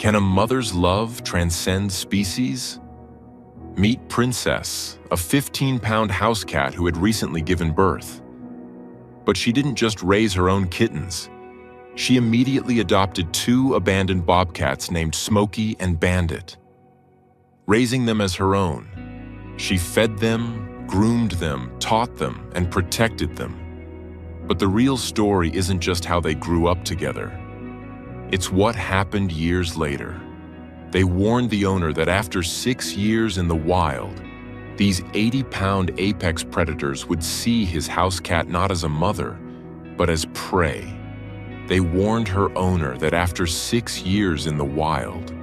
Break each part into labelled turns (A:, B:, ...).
A: Can a mother's love transcend species? Meet Princess, a 15-pound house cat who had recently given birth. But she didn't just raise her own kittens. She immediately adopted 2 abandoned bobcats named Smokey and Bandit. Raising them as her own, she fed them, groomed them, taught them, and protected them. But the real story isn't just how they grew up together. It's what happened years later. They warned the owner that after 6 years in the wild, these 80-pound apex predators would see his house cat not as a mother, but as prey. They warned her owner that after 6 years in the wild,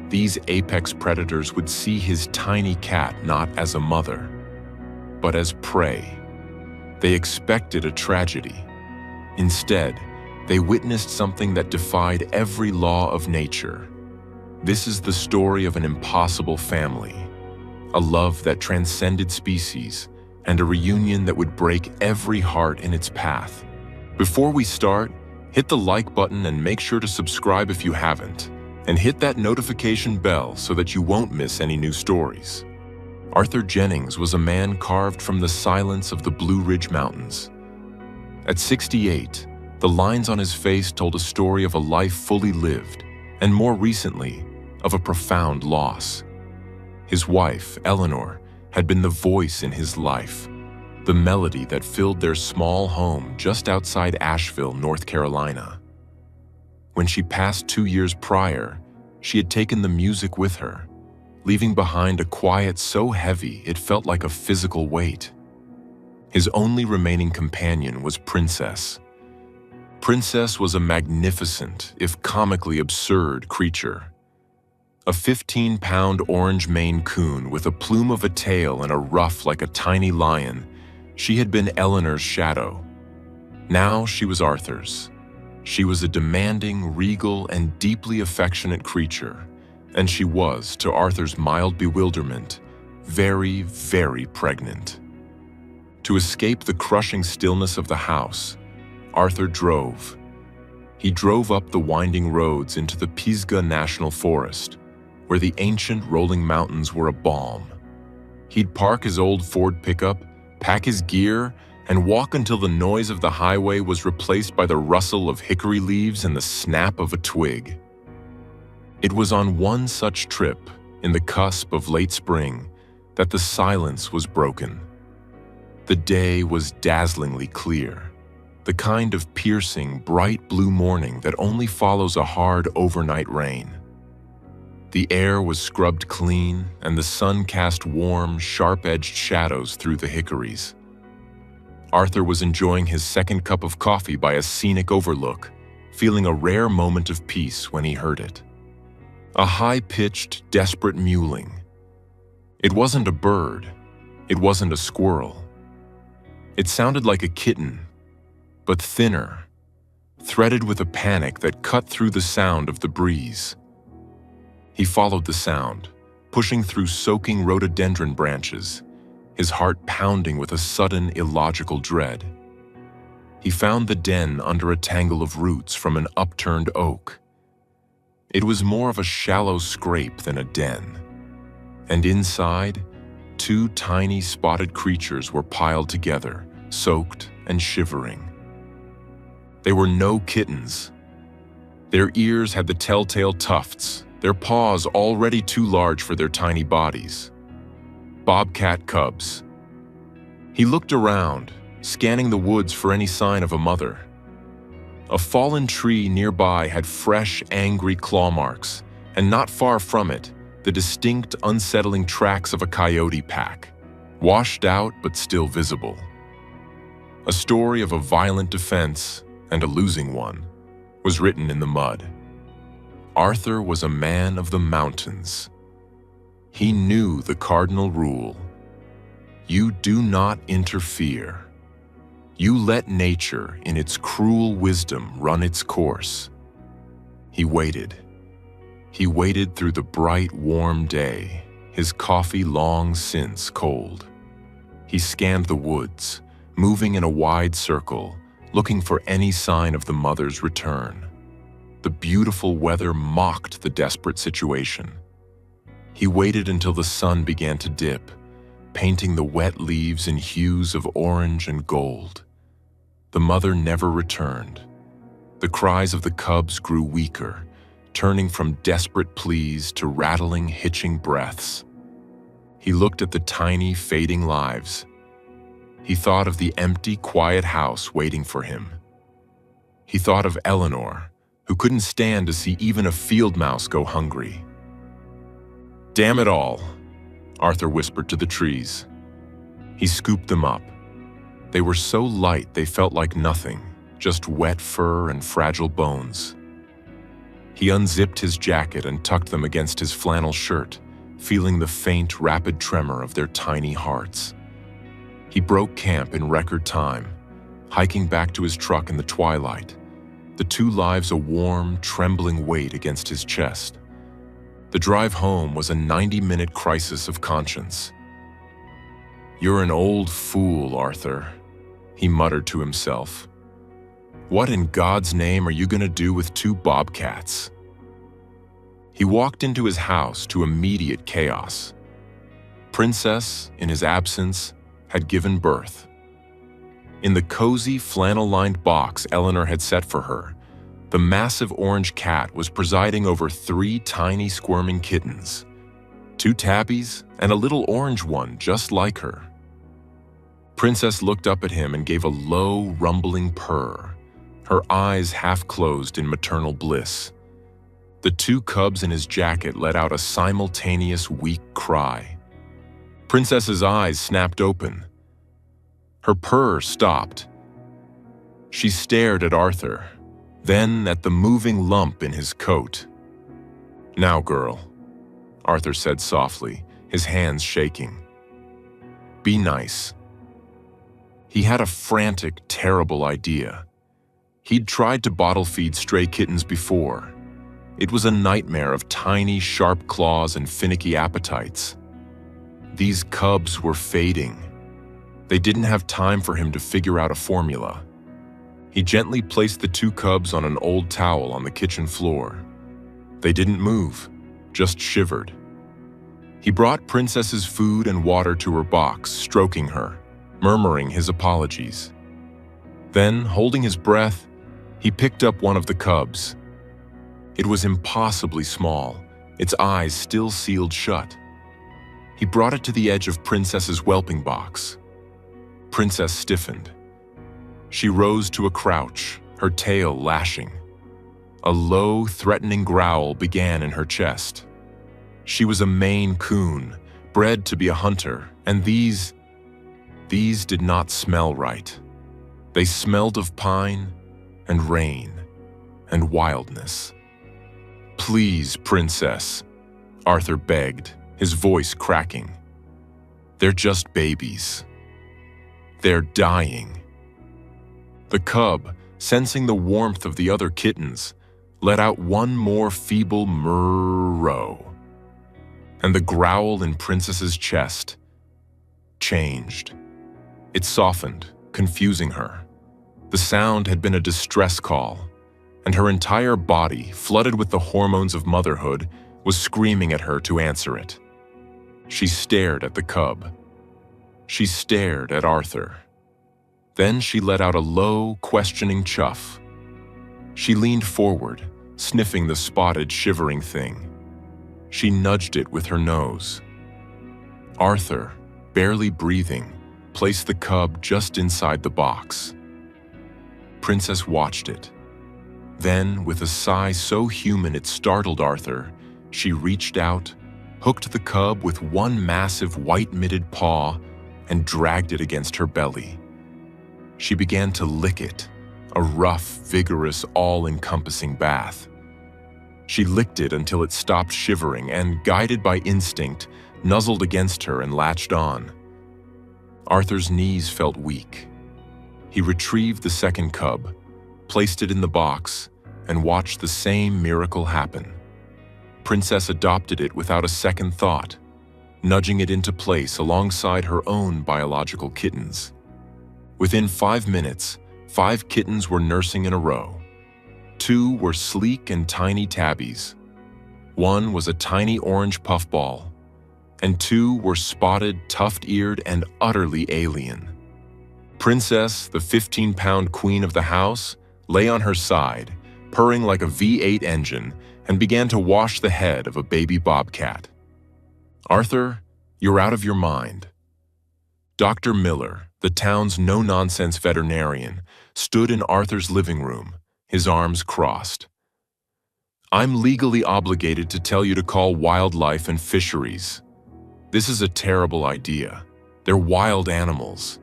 A: these apex predators would see his tiny cat not as a mother, but as prey. They expected a tragedy. Instead, they witnessed something that defied every law of nature. This is the story of an impossible family, a love that transcended species, and a reunion that would break every heart in its path. Before we start, hit the like button and make sure to subscribe if you haven't, and hit that notification bell so that you won't miss any new stories. Arthur Jennings was a man carved from the silence of the Blue Ridge Mountains. At 68, the lines on his face told a story of a life fully lived, and more recently, of a profound loss. His wife, Eleanor, had been the voice in his life, the melody that filled their small home just outside Asheville, North Carolina. When she passed 2 years prior, she had taken the music with her, leaving behind a quiet so heavy it felt like a physical weight. His only remaining companion was Princess. Princess was a magnificent, if comically absurd, creature. A 15-pound orange Maine Coon with a plume of a tail and a ruff like a tiny lion, she had been Eleanor's shadow. Now she was Arthur's. She was a demanding, regal, and deeply affectionate creature, and she was, to Arthur's mild bewilderment, very, very pregnant. To escape the crushing stillness of the house, Arthur drove. He drove up the winding roads into the Pisgah National Forest, where the ancient rolling mountains were a balm. He'd park his old Ford pickup, pack his gear, and walk until the noise of the highway was replaced by the rustle of hickory leaves and the snap of a twig. It was on one such trip, in the cusp of late spring, that the silence was broken. The day was dazzlingly clear, the kind of piercing, bright blue morning that only follows a hard overnight rain. The air was scrubbed clean, and the sun cast warm, sharp-edged shadows through the hickories. Arthur was enjoying his second cup of coffee by a scenic overlook, feeling a rare moment of peace when he heard it. A high-pitched, desperate mewling. It wasn't a bird. It wasn't a squirrel. It sounded like a kitten, but thinner, threaded with a panic that cut through the sound of the breeze. He followed the sound, pushing through soaking rhododendron branches, his heart pounding with a sudden, illogical dread. He found the den under a tangle of roots from an upturned oak. It was more of a shallow scrape than a den, and inside, 2 tiny spotted creatures were piled together, soaked and shivering. They were no kittens. Their ears had the telltale tufts, their paws already too large for their tiny bodies. Bobcat cubs. He looked around, scanning the woods for any sign of a mother. A fallen tree nearby had fresh, angry claw marks, and not far from it, the distinct, unsettling tracks of a coyote pack, washed out but still visible. A story of a violent defense, and a losing one, was written in the mud. Arthur was a man of the mountains. He knew the cardinal rule: you do not interfere. You let nature, in its cruel wisdom, run its course. He waited. He waited through the bright, warm day, his coffee long since cold. He scanned the woods, moving in a wide circle, looking for any sign of the mother's return. The beautiful weather mocked the desperate situation. He waited until the sun began to dip, painting the wet leaves in hues of orange and gold. The mother never returned. The cries of the cubs grew weaker, turning from desperate pleas to rattling, hitching breaths. He looked at the tiny, fading lives. He thought of the empty, quiet house waiting for him. He thought of Eleanor, who couldn't stand to see even a field mouse go hungry. "Damn it all," Arthur whispered to the trees. He scooped them up. They were so light they felt like nothing, just wet fur and fragile bones. He unzipped his jacket and tucked them against his flannel shirt, feeling the faint, rapid tremor of their tiny hearts. He broke camp in record time, hiking back to his truck in the twilight, the two lives a warm, trembling weight against his chest. The drive home was a 90-minute crisis of conscience. "You're an old fool, Arthur," he muttered to himself. "What in God's name are you going to do with two bobcats?" He walked into his house to immediate chaos. Princess, in his absence, had given birth. In the cozy, flannel-lined box Eleanor had set for her, the massive orange cat was presiding over 3 tiny squirming kittens, 2 tabbies and a little orange one just like her. Princess looked up at him and gave a low, rumbling purr, her eyes half closed in maternal bliss. The 2 cubs in his jacket let out a simultaneous weak cry. Princess's eyes snapped open. Her purr stopped. She stared at Arthur, then at the moving lump in his coat. "Now, girl," Arthur said softly, his hands shaking. "Be nice." He had a frantic, terrible idea. He'd tried to bottle feed stray kittens before. It was a nightmare of tiny, sharp claws and finicky appetites. These cubs were fading. They didn't have time for him to figure out a formula. He gently placed the 2 cubs on an old towel on the kitchen floor. They didn't move, just shivered. He brought Princess's food and water to her box, stroking her, murmuring his apologies. Then, holding his breath, he picked up one of the cubs. It was impossibly small, its eyes still sealed shut. He brought it to the edge of Princess's whelping box. Princess stiffened. She rose to a crouch, her tail lashing. A low, threatening growl began in her chest. She was a Maine Coon, bred to be a hunter, and these did not smell right. They smelled of pine and rain and wildness. "Please, Princess," Arthur begged, his voice cracking. "They're just babies. They're dying." The cub, sensing the warmth of the other kittens, let out one more feeble murrow. And the growl in Princess's chest changed. It softened, confusing her. The sound had been a distress call, and her entire body, flooded with the hormones of motherhood, was screaming at her to answer it. She stared at the cub. She stared at Arthur. Then she let out a low, questioning chuff. She leaned forward, sniffing the spotted, shivering thing. She nudged it with her nose. Arthur, barely breathing, placed the cub just inside the box. Princess watched it. Then, with a sigh so human it startled Arthur, she reached out, hooked the cub with one massive white-mitted paw, and dragged it against her belly. She began to lick it, a rough, vigorous, all-encompassing bath. She licked it until it stopped shivering and, guided by instinct, nuzzled against her and latched on. Arthur's knees felt weak. He retrieved the second cub, placed it in the box, and watched the same miracle happen. Princess adopted it without a second thought, nudging it into place alongside her own biological kittens. Within 5 minutes, 5 kittens were nursing in a row. 2 were sleek and tiny tabbies. 1 was a tiny orange puffball, and 2 were spotted, tuft-eared, and utterly alien. Princess, the 15-pound queen of the house, lay on her side, purring like a V8 engine, and began to wash the head of a baby bobcat. "Arthur, you're out of your mind." Dr. Miller, the town's no-nonsense veterinarian, stood in Arthur's living room, his arms crossed. "I'm legally obligated to tell you to call wildlife and fisheries. This is a terrible idea. They're wild animals.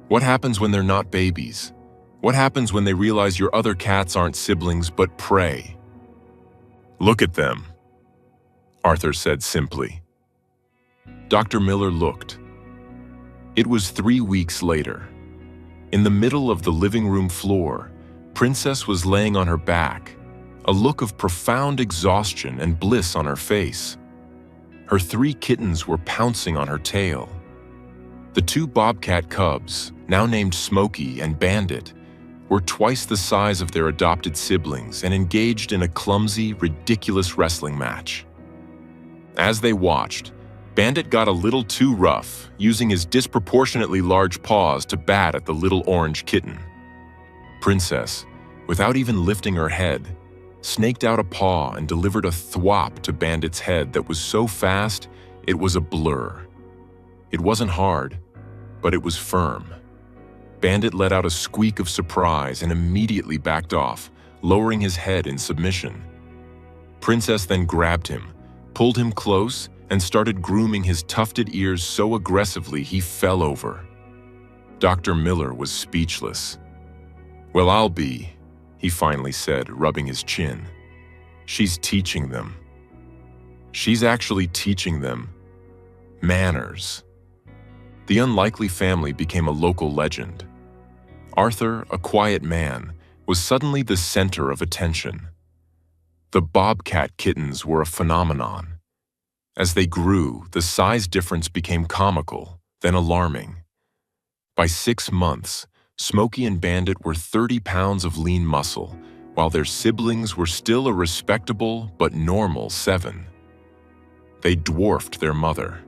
A: What happens when they're not babies? What happens when they realize your other cats aren't siblings but prey?" "Look at them," Arthur said simply. Dr. Miller looked. It was 3 weeks later. In the middle of the living room floor, Princess was laying on her back, a look of profound exhaustion and bliss on her face. Her 3 kittens were pouncing on her tail. The 2 bobcat cubs, now named Smokey and Bandit, were twice the size of their adopted siblings and engaged in a clumsy, ridiculous wrestling match. As they watched, Bandit got a little too rough, using his disproportionately large paws to bat at the little orange kitten. Princess, without even lifting her head, snaked out a paw and delivered a thwop to Bandit's head that was so fast it was a blur. It wasn't hard, but it was firm. Bandit let out a squeak of surprise and immediately backed off, lowering his head in submission. Princess then grabbed him, pulled him close, and started grooming his tufted ears so aggressively he fell over. Dr. Miller was speechless. "Well, I'll be," he finally said, rubbing his chin. "She's teaching them. She's actually teaching them manners." The unlikely family became a local legend. Arthur, a quiet man, was suddenly the center of attention. The bobcat kittens were a phenomenon. As they grew, the size difference became comical, then alarming. By 6 months, Smokey and Bandit were 30 pounds of lean muscle, while their siblings were still a respectable but normal 7. They dwarfed their mother.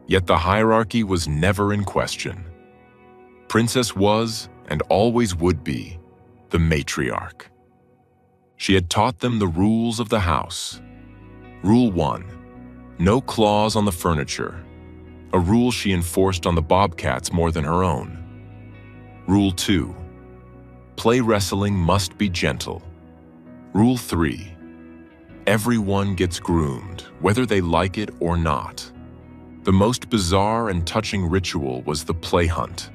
A: Yet the hierarchy was never in question. Princess was, and always would be, the matriarch. She had taught them the rules of the house. Rule 1, no claws on the furniture, a rule she enforced on the bobcats more than her own. Rule 2, play wrestling must be gentle. Rule 3, everyone gets groomed, whether they like it or not. The most bizarre and touching ritual was the play hunt.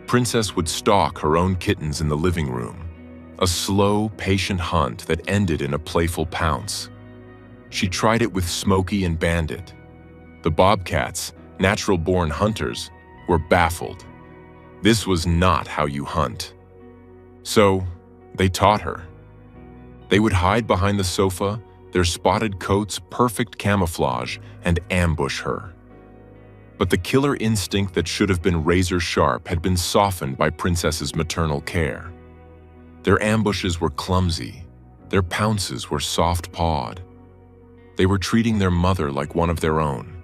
A: Princess would stalk her own kittens in the living room, a slow, patient hunt that ended in a playful pounce. She tried it with Smokey and Bandit. The bobcats, natural-born hunters, were baffled. This was not how you hunt. So, they taught her. They would hide behind the sofa, their spotted coats perfect camouflage, and ambush her. But the killer instinct that should have been razor-sharp had been softened by Princess's maternal care. Their ambushes were clumsy. Their pounces were soft-pawed. They were treating their mother like one of their own.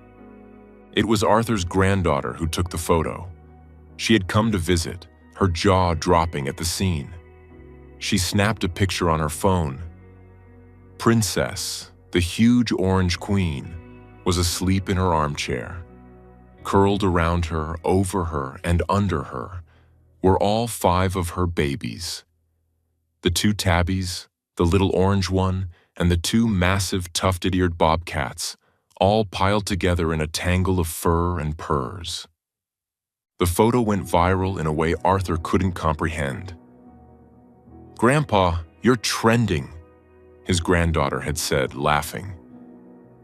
A: It was Arthur's granddaughter who took the photo. She had come to visit, her jaw dropping at the scene. She snapped a picture on her phone. Princess, the huge orange queen, was asleep in her armchair. Curled around her, over her, and under her were all 5 of her babies. The 2 tabbies, the little orange one, and the 2 massive tufted-eared bobcats, all piled together in a tangle of fur and purrs. The photo went viral in a way Arthur couldn't comprehend. "Grandpa, you're trending," his granddaughter had said, laughing.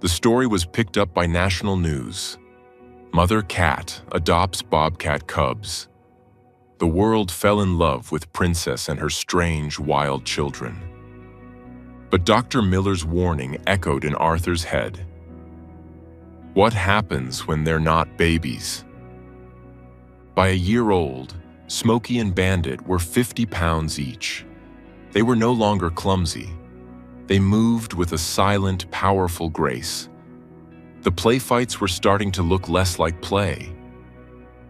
A: The story was picked up by national news. Mother cat adopts bobcat cubs. The world fell in love with Princess and her strange, wild children. But Dr. Miller's warning echoed in Arthur's head. What happens when they're not babies? By a year old, Smokey and Bandit were 50 pounds each. They were no longer clumsy. They moved with a silent, powerful grace. The play fights were starting to look less like play.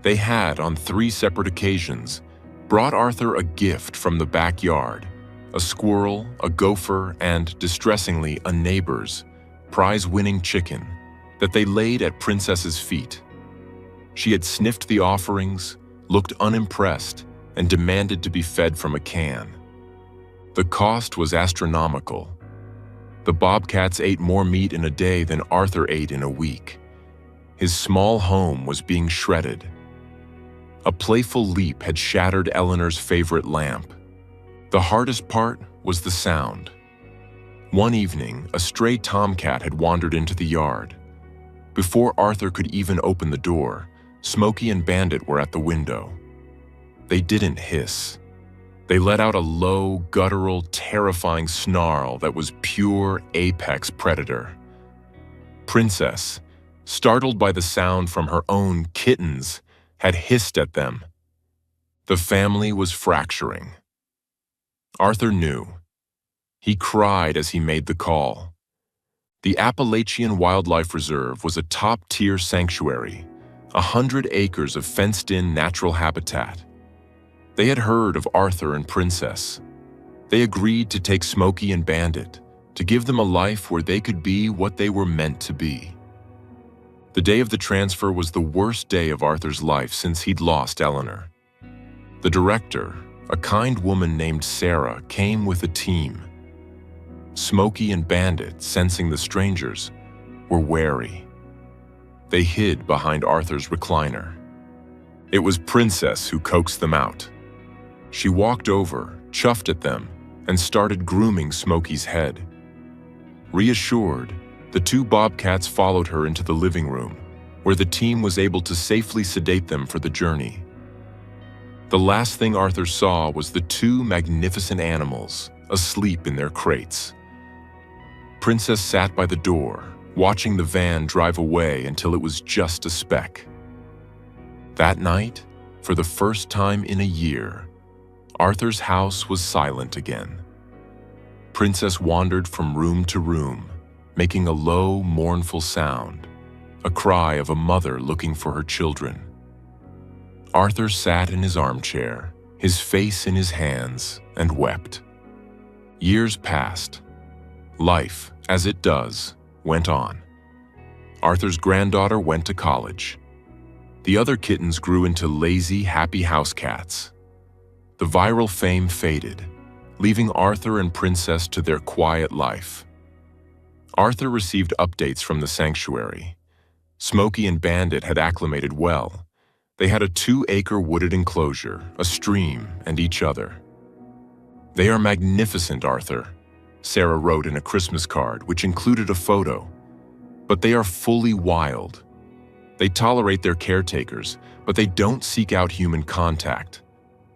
A: They had, on 3 separate occasions, brought Arthur a gift from the backyard, a squirrel, a gopher, and, distressingly, a neighbor's prize-winning chicken that they laid at Princess's feet. She had sniffed the offerings, looked unimpressed, and demanded to be fed from a can. The cost was astronomical. The Bobcats ate more meat in a day than Arthur ate in a week. His small home was being shredded. A playful leap had shattered Eleanor's favorite lamp. The hardest part was the sound. One evening, a stray tomcat had wandered into the yard. Before Arthur could even open the door, Smokey and Bandit were at the window. They didn't hiss. They let out a low, guttural, terrifying snarl that was pure apex predator. Princess, startled by the sound from her own kittens, had hissed at them. The family was fracturing. Arthur knew. He cried as he made the call. The Appalachian Wildlife Reserve was a top-tier sanctuary, 100 acres of fenced-in natural habitat. They had heard of Arthur and Princess. They agreed to take Smokey and Bandit, to give them a life where they could be what they were meant to be. The day of the transfer was the worst day of Arthur's life since he'd lost Eleanor. The director, a kind woman named Sarah, came with a team. Smokey and Bandit, sensing the strangers, were wary. They hid behind Arthur's recliner. It was Princess who coaxed them out. She walked over, chuffed at them, and started grooming Smokey's head. Reassured, the 2 Bobcats followed her into the living room, where the team was able to safely sedate them for the journey. The last thing Arthur saw was the 2 magnificent animals, asleep in their crates. Princess sat by the door, watching the van drive away until it was just a speck. That night, for the first time in a year, Arthur's house was silent again. Princess wandered from room to room, making a low, mournful sound, a cry of a mother looking for her children. Arthur sat in his armchair, his face in his hands, and wept. Years passed. Life, as it does, went on. Arthur's granddaughter went to college. The other kittens grew into lazy, happy house cats. The viral fame faded, leaving Arthur and Princess to their quiet life. Arthur received updates from the sanctuary. Smokey and Bandit had acclimated well. They had a 2-acre wooded enclosure, a stream, and each other. "They are magnificent, Arthur," Sarah wrote in a Christmas card, which included a photo. "But they are fully wild. They tolerate their caretakers, but they don't seek out human contact.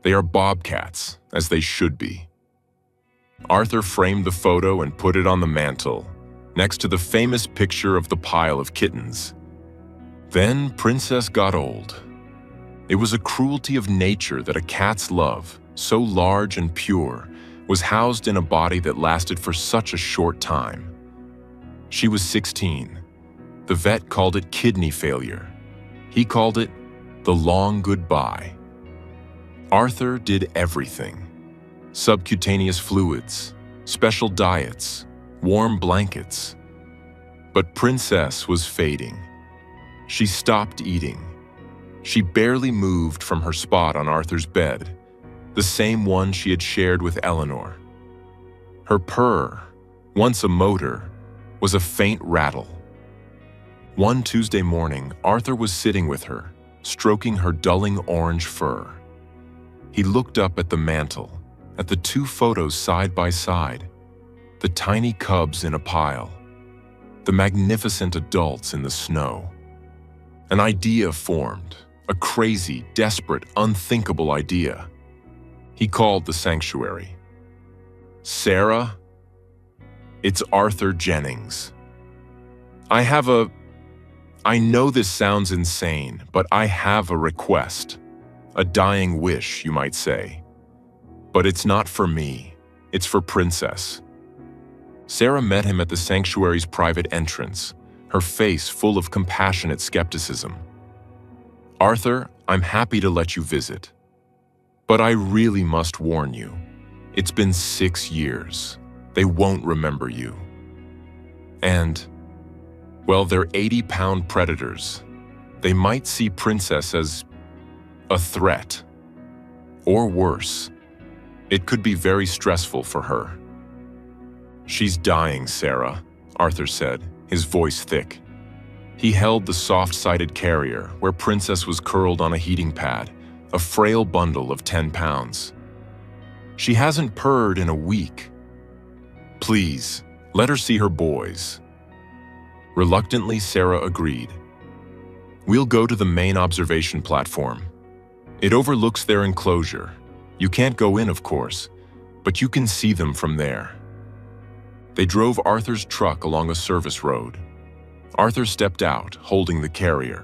A: They are Bobcats, as they should be." Arthur framed the photo and put it on the mantle, next to the famous picture of the pile of kittens. Then Princess got old. It was a cruelty of nature that a cat's love, so large and pure, was housed in a body that lasted for such a short time. She was 16. The vet called it kidney failure. He called it the long goodbye. Arthur did everything. Subcutaneous fluids, special diets, warm blankets. But Princess was fading. She stopped eating. She barely moved from her spot on Arthur's bed, the same one she had shared with Eleanor. Her purr, once a motor, was a faint rattle. One Tuesday morning, Arthur was sitting with her, stroking her dulling orange fur. He looked up at the mantel, at the 2 photos side by side, the tiny cubs in a pile, the magnificent adults in the snow. An idea formed, a crazy, desperate, unthinkable idea. He called the sanctuary. "Sarah, it's Arthur Jennings. I know this sounds insane, but I have a request. A dying wish, you might say. But it's not for me. It's for Princess." Sarah met him at the sanctuary's private entrance, her face full of compassionate skepticism. "Arthur, I'm happy to let you visit. But I really must warn you. It's been 6 years. They won't remember you. And, well, they're 80-pound predators. They might see Princess as a threat. Or worse. It could be very stressful for her." "She's dying, Sarah," Arthur said, his voice thick. He held the soft-sided carrier where Princess was curled on a heating pad, a frail bundle of 10 pounds. "She hasn't purred in a week. Please, let her see her boys." Reluctantly, Sarah agreed. "We'll go to the main observation platform. It overlooks their enclosure. You can't go in, of course, but you can see them from there." They drove Arthur's truck along a service road. Arthur stepped out, holding the carrier.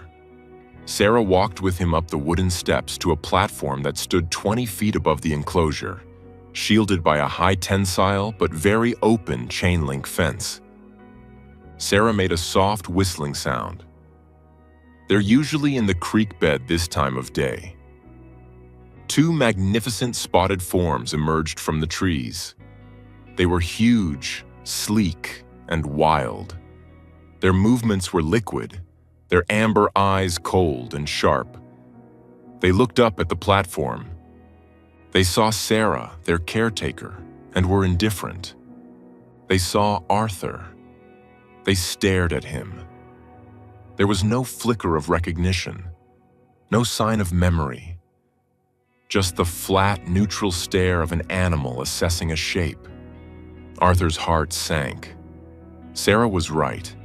A: Sarah walked with him up the wooden steps to a platform that stood 20 feet above the enclosure, shielded by a high-tensile but very open chain-link fence. Sarah made a soft whistling sound. They're usually in the creek bed this time of day. 2 magnificent spotted forms emerged from the trees. They were huge, sleek, and wild. Their movements were liquid, their amber eyes cold and sharp. They looked up at the platform. They saw Sarah, their caretaker, and were indifferent. They saw Arthur. They stared at him. There was no flicker of recognition, no sign of memory. Just the flat, neutral stare of an animal assessing a shape. Arthur's heart sank. Sarah was right.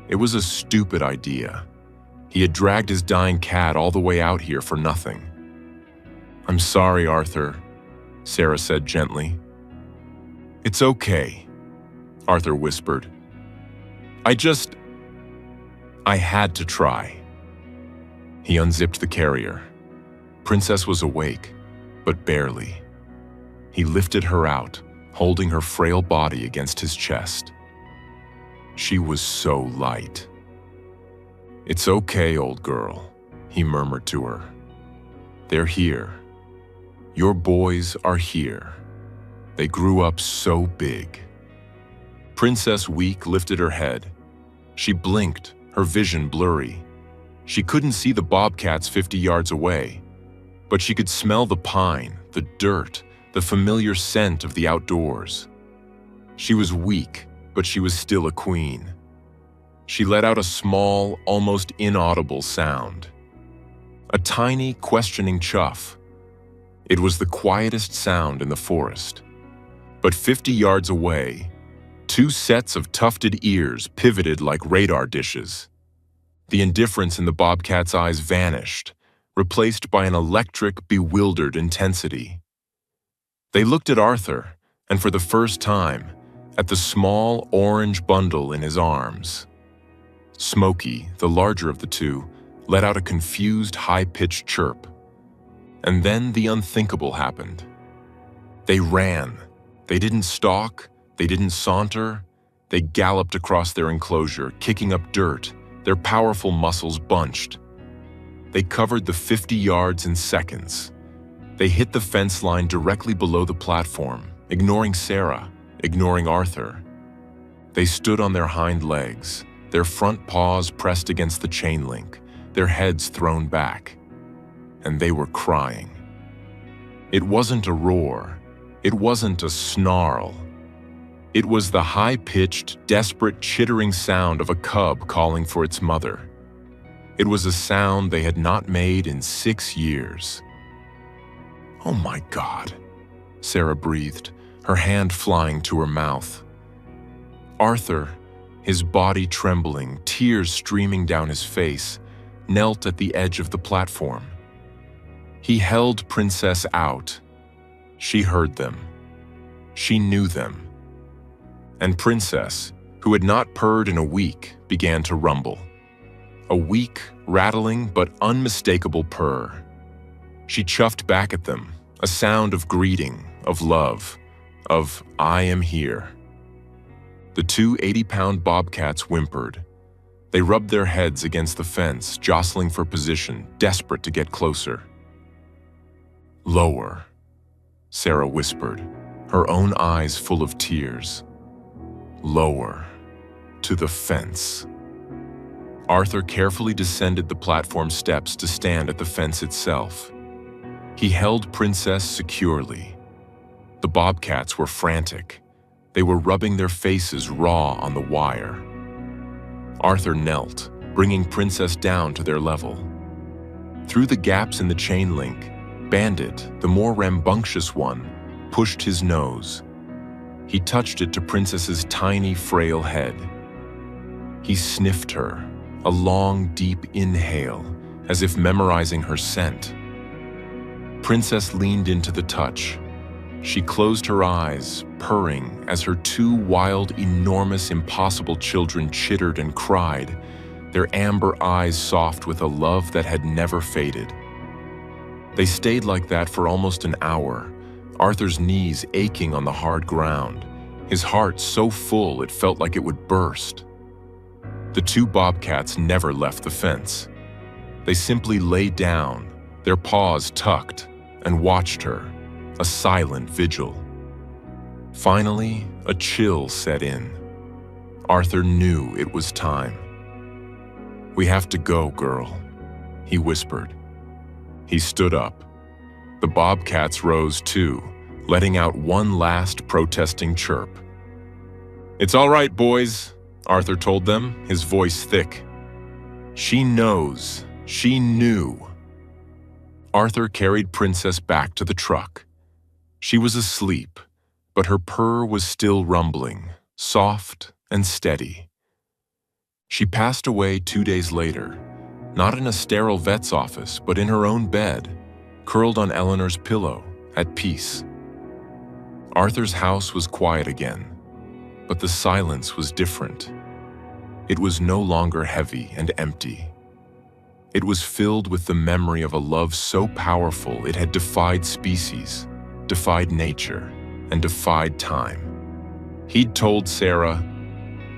A: It was a stupid idea. He had dragged his dying cat all the way out here for nothing. "I'm sorry, Arthur," Sarah said gently. "It's okay," Arthur whispered. I had to try." He unzipped the carrier. Princess was awake, but barely. He lifted her out, holding her frail body against his chest. She was so light. "It's okay, old girl," he murmured to her. "They're here. Your boys are here. They grew up so big." Princess Weak lifted her head. She blinked, her vision blurry. She couldn't see the Bobcats 50 yards away, but she could smell the pine, the dirt, the familiar scent of the outdoors. She was weak, but she was still a queen. She let out a small, almost inaudible sound. A tiny, questioning chuff. It was the quietest sound in the forest. But 50 yards away, 2 sets of tufted ears pivoted like radar dishes. The indifference in the Bobcat's eyes vanished, replaced by an electric, bewildered intensity. They looked at Arthur, and for the first time, at the small orange bundle in his arms. Smokey, the larger of the 2, let out a confused, high-pitched chirp. And then the unthinkable happened. They ran. They didn't stalk, they didn't saunter. They galloped across their enclosure, kicking up dirt, their powerful muscles bunched. They covered the 50 yards in seconds. They hit the fence line directly below the platform, ignoring Sarah, ignoring Arthur. They stood on their hind legs, their front paws pressed against the chain link, their heads thrown back. And they were crying. It wasn't a roar. It wasn't a snarl. It was the high-pitched, desperate, chittering sound of a cub calling for its mother. It was a sound they had not made in 6 years. "Oh my God," Sarah breathed, her hand flying to her mouth. Arthur, his body trembling, tears streaming down his face, knelt at the edge of the platform. He held Princess out. She heard them. She knew them. And Princess, who had not purred in a week, began to rumble. A weak, rattling, but unmistakable purr. She chuffed back at them, a sound of greeting, of love, of "I am here." The two 80-pound bobcats whimpered. They rubbed their heads against the fence, jostling for position, desperate to get closer. "Lower," Sarah whispered, her own eyes full of tears. "Lower, to the fence." Arthur carefully descended the platform steps to stand at the fence itself. He held Princess securely. The bobcats were frantic. They were rubbing their faces raw on the wire. Arthur knelt, bringing Princess down to their level. Through the gaps in the chain link, Bandit, the more rambunctious one, pushed his nose. He touched it to Princess's tiny, frail head. He sniffed her, a long, deep inhale, as if memorizing her scent. Princess leaned into the touch. She closed her eyes, purring, as her two wild, enormous, impossible children chittered and cried, their amber eyes soft with a love that had never faded. They stayed like that for almost an hour, Arthur's knees aching on the hard ground, his heart so full it felt like it would burst. The two bobcats never left the fence. They simply lay down, their paws tucked, and watched her, a silent vigil. Finally, a chill set in. Arthur knew it was time. "We have to go, girl," he whispered. He stood up. The bobcats rose too, letting out one last protesting chirp. "It's all right, boys," Arthur told them, his voice thick. "She knows. She knew." Arthur carried Princess back to the truck. She was asleep, but her purr was still rumbling, soft and steady. She passed away 2 days later, not in a sterile vet's office, but in her own bed, curled on Eleanor's pillow, at peace. Arthur's house was quiet again, but the silence was different. It was no longer heavy and empty. It was filled with the memory of a love so powerful it had defied species, defied nature, and defied time. He'd told Sarah,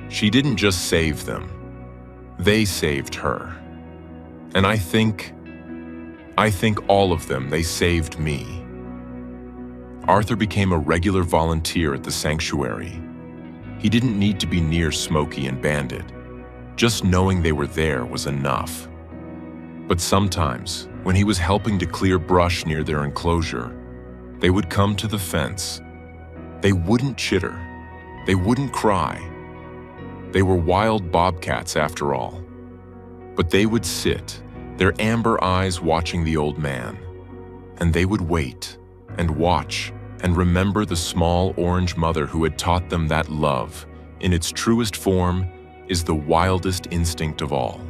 A: she didn't just save them, they saved her. And I think all of them, they saved me. Arthur became a regular volunteer at the sanctuary. He didn't need to be near Smokey and Bandit. Just knowing they were there was enough. But sometimes, when he was helping to clear brush near their enclosure, they would come to the fence. They wouldn't chitter. They wouldn't cry. They were wild bobcats after all. But they would sit, their amber eyes watching the old man. And they would wait and watch and remember the small orange mother who had taught them that love, in its truest form, is the wildest instinct of all.